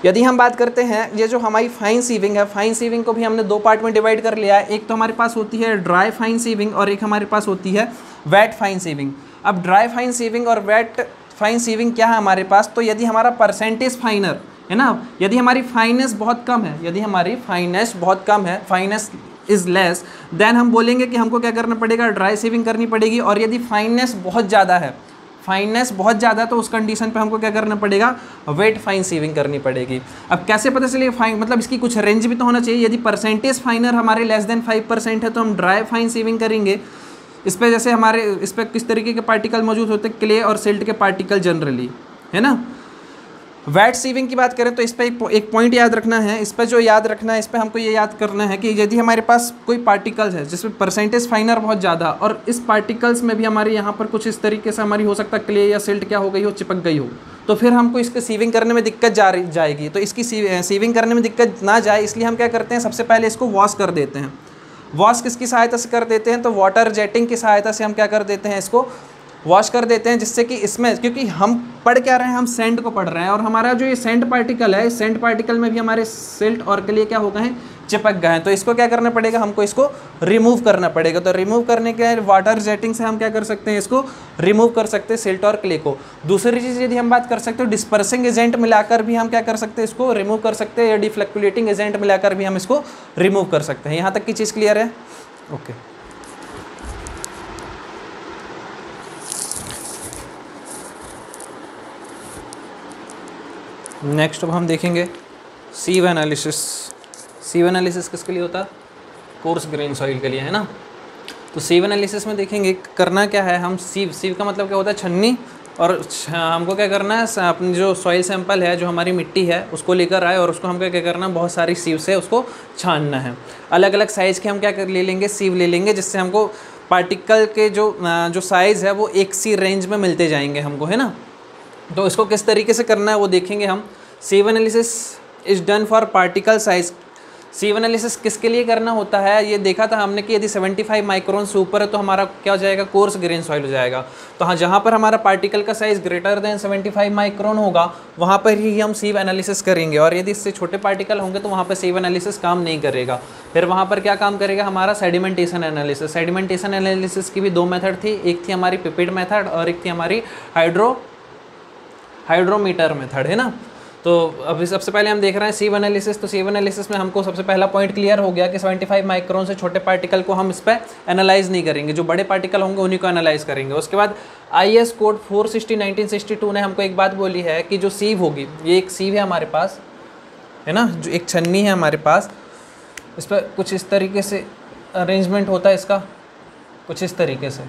यदि हम बात करते हैं ये जो हमारी फाइन सीविंग है, फाइन सीविंग को भी हमने दो पार्ट में डिवाइड कर लिया है। एक तो हमारे पास होती है ड्राई फाइन सीविंग और एक हमारे पास होती है वेट फाइन सीविंग। अब ड्राई फाइन सीविंग और वेट फाइन सीविंग क्या है हमारे पास, तो यदि हमारा परसेंटेज फाइनर है ना, यदि हमारी फाइनेस बहुत कम है, यदि हमारी फाइनेस बहुत कम है, फाइनेस इज़ लेस, देन हम बोलेंगे कि हमको क्या करना पड़ेगा, ड्राई सीविंग करनी पड़ेगी। और यदि फाइनेस बहुत ज़्यादा है, फाइनेस बहुत ज़्यादा, तो उस कंडीशन पे हमको क्या करना पड़ेगा, वेट फाइन सीविंग करनी पड़ेगी। अब कैसे पता चलेगा फाइन, मतलब इसकी कुछ रेंज भी तो होना चाहिए। यदि परसेंटेज फाइनर हमारे लेस देन 5% है तो हम ड्राई फाइन सीविंग करेंगे। इस पर जैसे हमारे इस पर किस तरीके के पार्टिकल मौजूद होते हैं, क्ले और सिल्ट के पार्टिकल जनरली, है ना। वेट सीविंग की बात करें तो इस पर एक पॉइंट याद रखना है, इस पर जो याद रखना है, इस पर हमको ये याद करना है कि यदि हमारे पास कोई पार्टिकल्स है जिसमें परसेंटेज फाइनर बहुत ज़्यादा, और इस पार्टिकल्स में भी हमारे यहाँ पर कुछ इस तरीके से हमारी हो सकता है क्ले या सिल्ट क्या हो गई हो, चिपक गई हो, तो फिर हमको इसके सीविंग करने में दिक्कत जाएगी। तो इसकी सीविंग करने में दिक्कत ना जाए इसलिए हम क्या करते हैं, सबसे पहले इसको वॉश कर देते हैं। वॉश किसकी सहायता से कर देते हैं, तो वाटर जेटिंग की सहायता से हम क्या कर देते हैं, इसको वॉश कर देते हैं, जिससे कि इसमें, क्योंकि हम पढ़ क्या रहे हैं, हम सेंट को पढ़ रहे हैं, और हमारा जो ये सेंट पार्टिकल है, इस सेंट पार्टिकल में भी हमारे सिल्ट और क्ले क्या हो गए हैं, चिपक गए हैं। तो इसको क्या करना पड़ेगा, हमको इसको रिमूव करना पड़ेगा। तो रिमूव करने के वाटर जेटिंग से हम क्या कर सकते हैं, इसको रिमूव कर सकते हैं सिल्ट और क्ले को। दूसरी चीज़ यदि हम बात कर सकते हो, डिस्पर्सिंग एजेंट मिलाकर भी हम क्या कर सकते हैं, इसको रिमूव कर सकते हैं, या डिफ्लेक्चुएटिंग एजेंट मिलाकर भी हम इसको रिमूव कर सकते हैं। यहाँ तक की चीज़ क्लियर है, ओके। नेक्स्ट अब हम देखेंगे सीव एनालिसिस। सीव एनालिसिस किसके लिए होता है, कोर्स ग्रेन सॉइल के लिए, है ना। तो सीव एनालिसिस में देखेंगे करना क्या है, हम सीव का मतलब क्या होता है, छन्नी, और हमको क्या करना है, अपनी जो सॉइल सैंपल है, जो हमारी मिट्टी है, उसको लेकर आए और उसको हमको क्या करना है, बहुत सारी सीव से उसको छानना है। अलग अलग साइज़ के हम क्या कर ले लेंगे, सीव ले लेंगे, जिससे हमको पार्टिकल के जो साइज़ है वो एक सी रेंज में मिलते जाएंगे हमको, है ना। तो इसको किस तरीके से करना है वो देखेंगे हम। Sieve analysis is done for particle size. Sieve analysis किसके लिए करना होता है, ये देखा था हमने कि यदि 75 माइक्रोन से ऊपर है तो हमारा क्या हो जाएगा, कोर्स ग्रेन सॉइल हो जाएगा। तो हाँ, जहाँ पर हमारा पार्टिकल का साइज ग्रेटर देन 75 माइक्रोन होगा वहाँ पर ही हम सीव एनालिसिस करेंगे, और यदि इससे छोटे पार्टिकल होंगे तो वहाँ पर सीव एनालिसिस काम नहीं करेगा। फिर वहाँ पर क्या काम करेगा हमारा, सेडिमेंटेशन एनालिसिस। सेडिमेंटेशन एनालिसिस की भी दो मेथड थी, एक थी हमारी पिपेट मेथड और एक थी हमारी हाइड्रोमीटर मेथड, है ना। तो अभी सबसे पहले हम देख रहे हैं सीव एनालिसिस। तो सीव एनालिसिस में हमको सबसे पहला पॉइंट क्लियर हो गया कि 75 माइक्रोन से छोटे पार्टिकल को हम इस पर एनालाइज नहीं करेंगे, जो बड़े पार्टिकल होंगे उन्हीं को एनालाइज करेंगे। उसके बाद IS कोड 460/1962 ने हमको एक बात बोली है कि जो सीव होगी, ये एक सीव है हमारे पास, है ना, जो एक छन्नी है हमारे पास, इस पर कुछ इस तरीके से अरेंजमेंट होता है इसका, कुछ इस तरीके से।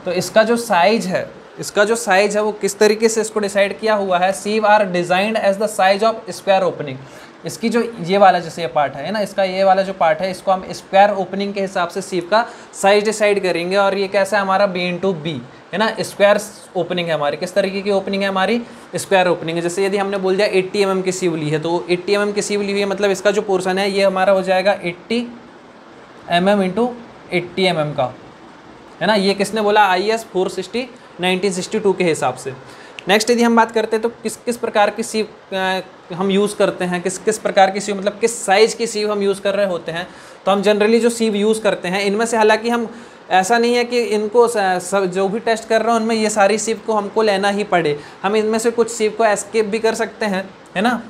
तो इसका जो साइज है वो किस तरीके से इसको डिसाइड किया हुआ है, sieve are designed as the size of square opening. इसकी जो ये वाला जैसे ये पार्ट है ना, इसका ये वाला जो पार्ट है, इसको हम स्क्वायर ओपनिंग के हिसाब से सीव का साइज डिसाइड करेंगे। और ये कैसा है हमारा, B/B, है ना, स्क्वायर ओपनिंग है हमारी। किस तरीके की ओपनिंग है हमारी, स्क्वायर ओपनिंग है। जैसे यदि हमने बोल दिया 80 mm की सीव ली है, तो 80 mm की सीव ली हुई है, मतलब इसका जो पोर्सन है ये हमारा हो जाएगा 80 mm × 80 mm का, है ना। ये किसने बोला, IS 460/1962 के हिसाब से। नेक्स्ट यदि हम बात करते हैं तो किस किस प्रकार की सीव हम यूज़ करते हैं, किस किस प्रकार की सीव, मतलब किस साइज़ की सीव हम यूज़ कर रहे होते हैं। तो हम जनरली जो सीव यूज़ करते हैं इनमें से, हालांकि हम ऐसा नहीं है कि इनको सब जो भी टेस्ट कर रहे हैं उनमें ये सारी सीव को हमको लेना ही पड़े, हम इनमें से कुछ सीव को एस्केप भी कर सकते हैं, है ना।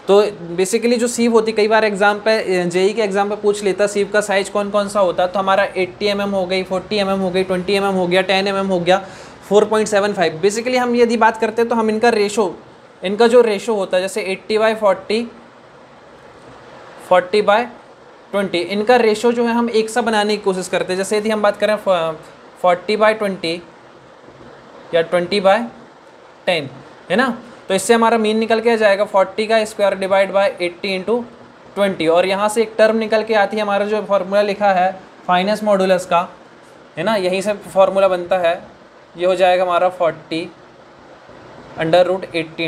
तो बेसिकली जो सीव होती, कई बार एग्जाम पे, JEE के एग्जाम पे पूछ लेता सीव का साइज़ कौन कौन सा होता है। तो हमारा 80 mm हो गई, 40 mm हो गई, 20 mm हो गया, 10 mm हो गया, 4.75। बेसिकली हम यदि बात करते हैं तो हम इनका जो रेशो होता है, जैसे 80/40, 40/20, इनका रेशो जो है हम एक सा बनाने की कोशिश करते हैं। जैसे यदि हम बात करें 40/20 या 20/10, है ना, तो इससे हमारा मीन निकल के आ जाएगा 40 का स्क्वायर डिवाइड बाय 80 × 20। और यहाँ से एक टर्म निकल के आती है, हमारा जो फार्मूला लिखा है फाइनेस मॉडुलस का, है ना, यहीं से फार्मूला बनता है। ये हो जाएगा हमारा 40/√80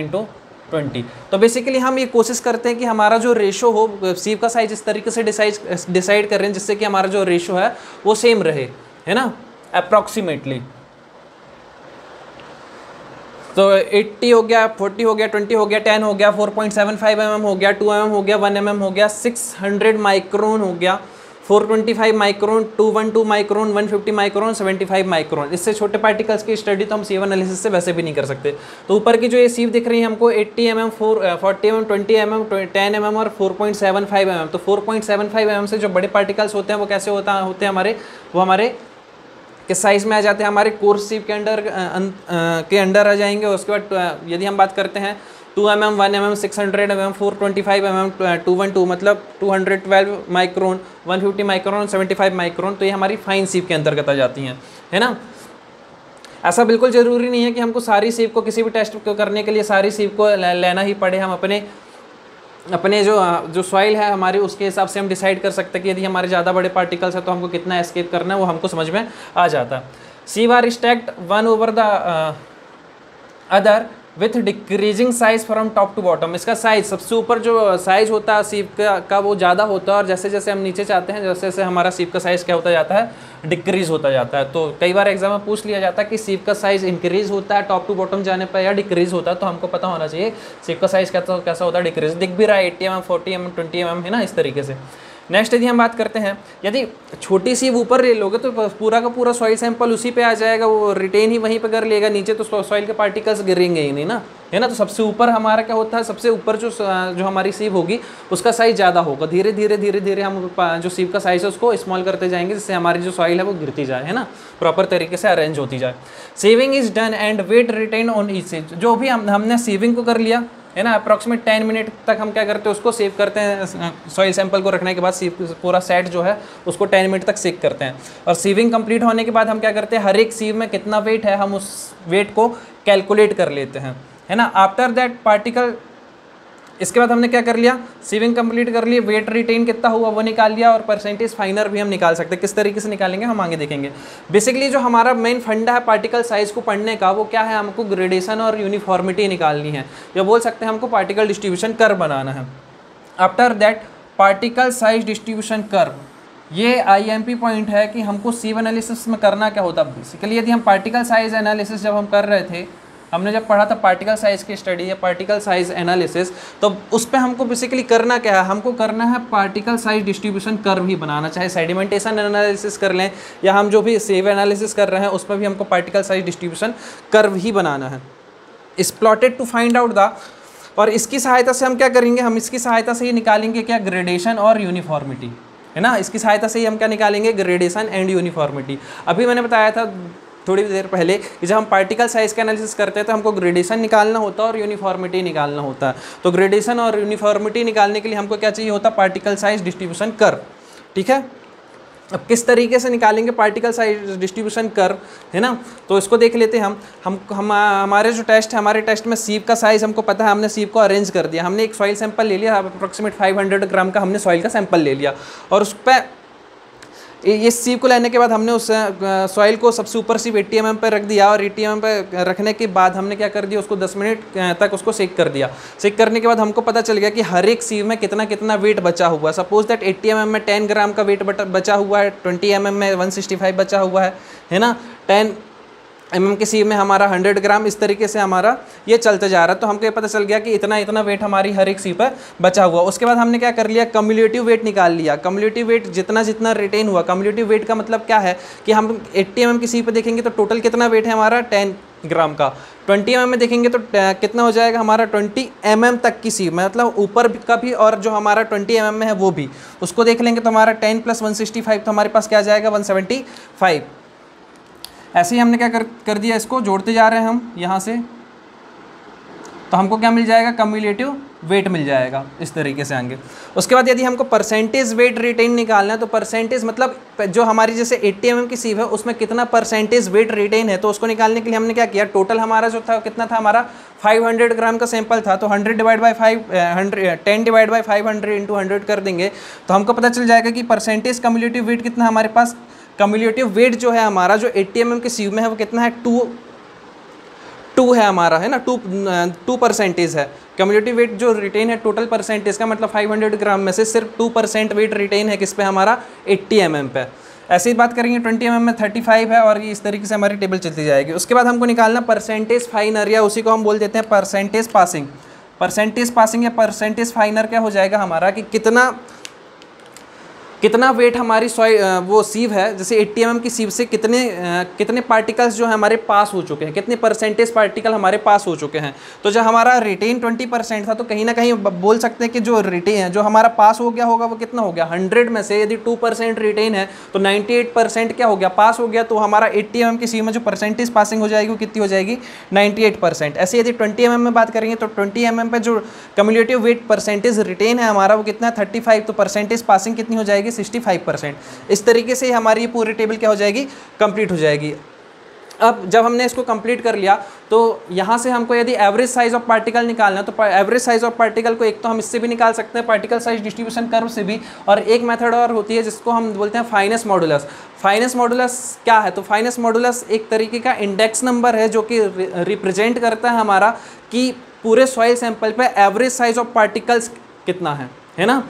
× 20। तो बेसिकली हम ये कोशिश करते हैं कि हमारा जो रेशो हो, सीव का साइज इस तरीके से डिसाइड कर रहे हैं जिससे कि हमारा जो रेशो है वो सेम रहे, है ना, अप्रॉक्सीमेटली। तो 80 हो गया, 40 हो गया, 20 हो गया, 10 हो गया, 4.75 mm हो गया, 2 mm हो गया, 1 mm हो गया, 600 माइक्रोन हो गया, 425 माइक्रोन, 212 माइक्रोन, 150 माइक्रोन, 75 माइक्रोन। इससे छोटे पार्टिकल्स की स्टडी तो हम सीव एनालिसिस से वैसे भी नहीं कर सकते। तो ऊपर की जो ये सीव दिख रही है हमको 80 mm, 40 mm, 20 mm, 10 mm और 4.75 mm। तो 4.75 mm से जो बड़े पार्टिकल्स होते हैं वो कैसे होते हैं हमारे, वो हमारे किस साइज़ में आ जाते हैं, हमारे कोर्स सीव के अंडर आ जाएंगे। उसके बाद यदि हम बात करते हैं 2 mm, 1 mm, 600 mm, 425 mm, 212 मतलब 212 माइक्रोन, 150 माइक्रोन, 75 माइक्रोन, तो ये हमारी फाइन सीव के अंतर्गत आ जाती हैं, है ना। ऐसा बिल्कुल ज़रूरी नहीं है कि हमको सारी सीव को, किसी भी टेस्ट को करने के लिए सारी सीव को लेना ही पड़े। हम अपने जो सॉइल है हमारे, उसके हिसाब से हम डिसाइड कर सकते हैं कि यदि हमारे ज़्यादा बड़े पार्टिकल्स है तो हमको कितना एस्केप करना है, वो हमको समझ में आ जाता है। Sieve are stacked one over the other with decreasing size from top to bottom. इसका साइज, सबसे ऊपर जो साइज होता है सीव का वो ज़्यादा होता है, और जैसे जैसे हम नीचे चाहते हैं जैसे जैसे हमारा सीव का साइज़ क्या होता जाता है, डिक्रीज होता जाता है। तो कई बार एग्जाम में पूछ लिया जाता है कि सीव का साइज़ इंक्रीज होता है टॉप टू बॉटम जाने पर या डिक्रीज होता है। तो हमको पता होना चाहिए सीव का साइज़ कैसा होता है, डिक्रीज दिख भी रहा है 80 mm, 40 mm, 20 mm, है ना, इस तरीके से। नेक्स्ट यदि हम बात करते हैं, यदि छोटी सी ऊपर ले लोगे तो पूरा का पूरा सॉइल सैंपल उसी पे आ जाएगा, वो रिटेन ही वहीं पे कर लेगा, नीचे तो सॉइल के पार्टिकल्स गिरेंगे ही नहीं ना, है ना। तो सबसे ऊपर हमारा क्या होता है, सबसे ऊपर जो हमारी सीव होगी उसका साइज़ ज़्यादा होगा। धीरे धीरे हम जो सीव का साइज़ है उसको स्मॉल करते जाएंगे, जिससे हमारी जो सॉइल है वो गिरती जाए, है ना, प्रॉपर तरीके से अरेंज होती जाए। Sieving is done and weight retain on each sieve. जो भी हमने सीविंग को कर लिया, है ना, अप्रॉक्सीमेट 10 मिनट तक हम क्या करते हैं, उसको सेव करते हैं। सॉइल सैंपल को रखने के बाद पूरा सेट जो है उसको 10 मिनट तक सेव करते हैं। और सीविंग कंप्लीट होने के बाद हम क्या करते हैं, हर एक सीव में कितना वेट है हम उस वेट को कैलकुलेट कर लेते हैं, है ना। आफ्टर दैट पार्टिकल, इसके बाद हमने क्या कर लिया, सीविंग कंप्लीट कर ली, वेट रिटेन कितना हुआ वो निकाल लिया, और परसेंटेज फाइनर भी हम निकाल सकते हैं। किस तरीके से निकालेंगे हम आगे देखेंगे। बेसिकली जो हमारा मेन फंडा है पार्टिकल साइज को पढ़ने का, वो क्या है, हमको ग्रेडेशन और यूनिफॉर्मिटी निकालनी है, या बोल सकते हैं हमको पार्टिकल डिस्ट्रीब्यूशन कर्व बनाना है। After that particle size distribution curve, ये आईएमपी पॉइंट है कि हमको सीव एनालिसिस में करना क्या होता है। बेसिकली यदि हम पार्टिकल साइज एनालिसिस जब हम कर रहे थे, हमने जब पढ़ा था पार्टिकल साइज की स्टडी या पार्टिकल साइज एनालिसिस, तो उस पर हमको बेसिकली करना क्या है, हमको करना है पार्टिकल साइज डिस्ट्रीब्यूशन कर्व ही बनाना, चाहे सेडिमेंटेशन एनालिसिस कर लें या हम जो भी सेव एनालिसिस कर रहे हैं उसमें भी हमको पार्टिकल साइज डिस्ट्रीब्यूशन कर्व ही बनाना है। इस plotted to find out the, और इसकी सहायता से हम क्या करेंगे, हम इसकी सहायता से ही निकालेंगे क्या, ग्रेडेशन और यूनिफॉर्मिटी, है ना। इसकी सहायता से ही हम क्या निकालेंगे, ग्रेडेशन एंड यूनिफॉर्मिटी। अभी मैंने बताया था थोड़ी देर पहले कि जब हम पार्टिकल साइज का एनालिसिस करते हैं तो हमको ग्रेडेशन निकालना होता है और यूनिफॉर्मिटी निकालना होता है। तो ग्रेडेशन और यूनिफॉर्मिटी निकालने के लिए हमको क्या चाहिए होता है, पार्टिकल साइज डिस्ट्रीब्यूशन कर्व, ठीक है। अब किस तरीके से निकालेंगे पार्टिकल साइज डिस्ट्रीब्यूशन कर्व, है ना, तो इसको देख लेते हैं हम हमारे जो टेस्ट है, हमारे टेस्ट में सीव का साइज़ हमको पता है, हमने सीव को अरेंज कर दिया, हमने एक सॉइल सैंपल ले लिया, अप्रोक्सीमेट 500 ग्राम का हमने सॉइल का सैंपल ले लिया, और उस पर ये सीव को लेने के बाद हमने उस सॉइल को सबसे ऊपर सीव 80 mm पर रख दिया, और 80 mm पर रखने के बाद हमने क्या कर दिया, उसको 10 मिनट तक उसको सेक कर दिया। सेक करने के बाद हमको पता चल गया कि हर एक सीव में कितना कितना वेट बचा हुआ है। सपोज दैट 80 mm में 10 ग्राम का वेट बचा हुआ है, 20 mm में 165 बचा हुआ है ना, 10 mm के सीव में हमारा 100 ग्राम, इस तरीके से हमारा ये चलते जा रहा है। तो हमको ये पता चल गया कि इतना इतना वेट हमारी हर एक सीव पर बचा हुआ। उसके बाद हमने क्या कर लिया, कम्युलेटिव वेट निकाल लिया। कम्युलेटिव वेट जितना जितना रिटेन हुआ, कम्युलेटिव वेट का मतलब क्या है कि हम 80 mm की सीव पर देखेंगे तो टोटल कितना वेट है हमारा 10 ग्राम का, 20 mm में देखेंगे तो कितना हो जाएगा हमारा 20 mm तक की सीव, मतलब ऊपर का भी और जो हमारा 20 mm में है वो भी, उसको देख लेंगे तो हमारा 10 + 165 तो हमारे पास क्या आ जाएगा 175। ऐसे ही हमने क्या कर दिया, इसको जोड़ते जा रहे हैं हम यहाँ से, तो हमको क्या मिल जाएगा, कम्युलेटिव वेट मिल जाएगा इस तरीके से आएंगे। उसके बाद यदि हमको परसेंटेज वेट रिटेन निकालना है, तो परसेंटेज मतलब जो हमारी जैसे 80 mm की सीव है उसमें कितना परसेंटेज वेट रिटेन है, तो उसको निकालने के लिए हमने क्या किया, टोटल हमारा जो था कितना था, हमारा 500 ग्राम का सैंपल था, तो 100 divide by 10 divide by 500 into 100 कर देंगे तो हमको पता चल जाएगा कि परसेंटेज कम्युलेटिव वेट कितना हमारे पास। कम्युलेटिव वेट जो है हमारा जो 80 mm के सीव में है वो कितना है, 2 है हमारा, है ना, 2% है। कम्युलेटिव वेट जो रिटेन है टोटल परसेंटेज का, मतलब 500 ग्राम में से सिर्फ 2% वेट रिटेन है किस पे, हमारा 80 mm पे। ऐसे ही बात करेंगे 20 mm में 35 है, और ये इस तरीके से हमारी टेबल चलती जाएगी। उसके बाद हमको निकालना परसेंटेज फाइनर, या उसी को हम बोल देते हैं परसेंटेज पासिंग। परसेंटेज पासिंग या परसेंटेज फाइनर क्या हो जाएगा हमारा कि कितना वेट हमारी वो सीव है, जैसे 80 mm की सीव से कितने पार्टिकल्स जो है हमारे पास हो चुके हैं, कितने परसेंटेज पार्टिकल हमारे पास हो चुके हैं। तो जब हमारा रिटेन 20% था तो कहीं ना कहीं बोल सकते हैं कि जो रिटेन जो हमारा पास हो गया होगा वो कितना हो गया, 100 में से यदि 2% रिटेन है तो 98% क्या हो गया, पास हो गया। तो हमारा 80 mm की सीव में जो परसेंटेज पासिंग हो जाएगी वो कितनी हो जाएगी, 98%। ऐसे यदि 20 mm में बात करेंगे तो 20 mm पे जो कम्युलेटिव वेट परसेंटेज रिटेन है हमारा वो कितना है, 35, तो परसेंटेज पासिंग कितनी हो जाएगी, 65%। इस तरीके से हमारी ये पूरी टेबल क्या हो जाएगी, कंप्लीट हो जाएगी। अब जब हमने इसको कंप्लीट कर लिया तो यहाँ से हमको यदि एवरेज साइज ऑफ पार्टिकल निकालना है तो एवरेज साइज ऑफ पार्टिकल को एक तो हम इससे भी निकाल सकते हैं, पार्टिकल साइज डिस्ट्रीब्यूशन कर्व से भी, और एक मेथड और होती है जिसको हम बोलते हैं फाइनेस मॉडुलस। फाइनेस मॉडुलस क्या है, तो फाइनेस मॉडुलस एक तरीके का इंडेक्स नंबर है जो कि रिप्रेजेंट करता है हमारा कि पूरे सॉइल सैंपल पे एवरेज साइज ऑफ पार्टिकल्स कितना है ना,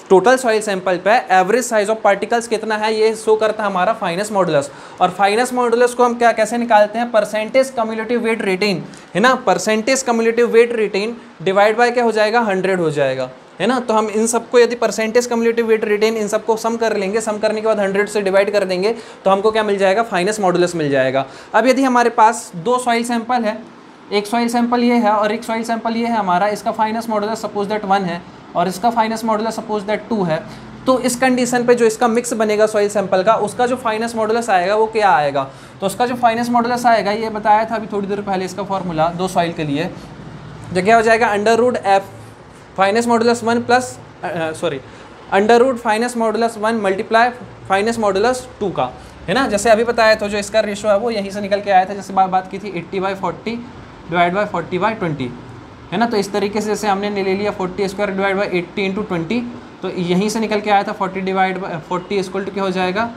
टोटल सॉइल सैंपल पे एवरेज साइज ऑफ पार्टिकल्स कितना है ये शो करता है हमारा फाइनेस मॉडुलस। और फाइनेस मॉडुलस को हम कैसे निकालते हैं, परसेंटेज कम्युलेटिव वेट रिटेन, है ना, percentage cumulative weight retain divide by क्या हो जाएगा, 100 हो जाएगा, है ना। तो हम इन सबको यदि परसेंटेज कम्युलेटिव वेट रिटेन इन सबको सम कर लेंगे, सम करने के बाद 100 से डिवाइड कर देंगे तो हमको क्या मिल जाएगा, फाइनेस मॉडुलस मिल जाएगा। अब यदि हमारे पास 2 सॉइल सैंपल है, एक सॉइल सैंपल ये है और एक सॉइल सैंपल ये है हमारा, इसका फाइनेस मॉडुलस सपोज दैट 1 है और इसका फाइनेस मॉडुलस सपोज दैट 2 है, तो इस कंडीशन पे जो इसका मिक्स बनेगा सॉइल सैंपल का, उसका जो फाइनेस मॉडुलस आएगा वो क्या आएगा, तो उसका जो फाइनेस मॉडुलस आएगा ये बताया था अभी थोड़ी देर पहले इसका फॉर्मूला 2 सॉइल के लिए, जो क्या हो जाएगा √f finance modulus 1 plus √ finance modulus 1 multiply finance modulus 2 का, है ना। जैसे अभी बताया तो जो इसका रेशो है वो यहीं से निकल के आया था, जैसे बात की थी 80/40 डिवाइड बाई 40/20, है ना। तो इस तरीके से जैसे हमने ले लिया 40² डिवाइड बाई 80 × 20, तो यहीं से निकल के आया था 40 / 40 क्या हो जाएगा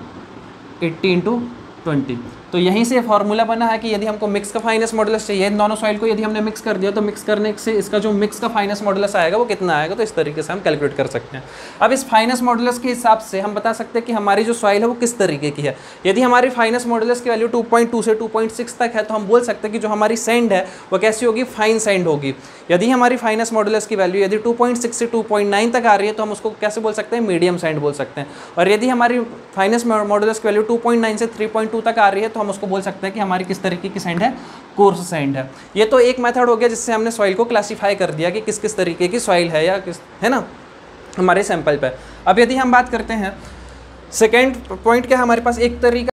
80 × 20। तो यहीं से फॉर्मूला बना है कि यदि हमको मिक्स का फाइनेस मॉडुलस चाहिए, इन दोनों सॉइल को यदि हमने मिक्स कर दिया तो मिक्स करने से इसका जो मिक्स का फाइनेस मॉडुलस आएगा वो कितना आएगा, तो इस तरीके से हम कैलकुलेट कर सकते हैं। अब इस फाइनेस मॉडुलस के हिसाब से हम बता सकते हैं कि हमारी जो सॉइल है वो किस तरीके की है। यदि हमारी फाइनेस मॉडुलस की वैल्यू 2.2 से 2.6 तक है तो हम बोल सकते हैं कि जो हमारी सैंड है वो कैसी होगी, फाइन सैंड होगी। यदि हमारी फाइनेस मॉडुलस की वैल्यू यदि 2.6 से 2.9 तक आ रही है तो हम उसको कैसे बोल सकते हैं, मीडियम सैंड बोल सकते हैं। और यदि हमारी फाइनेस मॉडुलस की वैल्यू 2.9 से 3.2 तक आ रही है तो हम उसको बोल सकते हैं कि हमारी किस तरीके की सैंड है, कोर्स सैंड है। ये तो एक मेथड हो गया जिससे हमने सॉइल को क्लासीफाई कर दिया कि किस किस तरीके की सॉइल है या किस, है ना, हमारे सैंपल पे। अब यदि हम बात करते हैं सेकेंड पॉइंट, क्या हमारे पास एक तरीका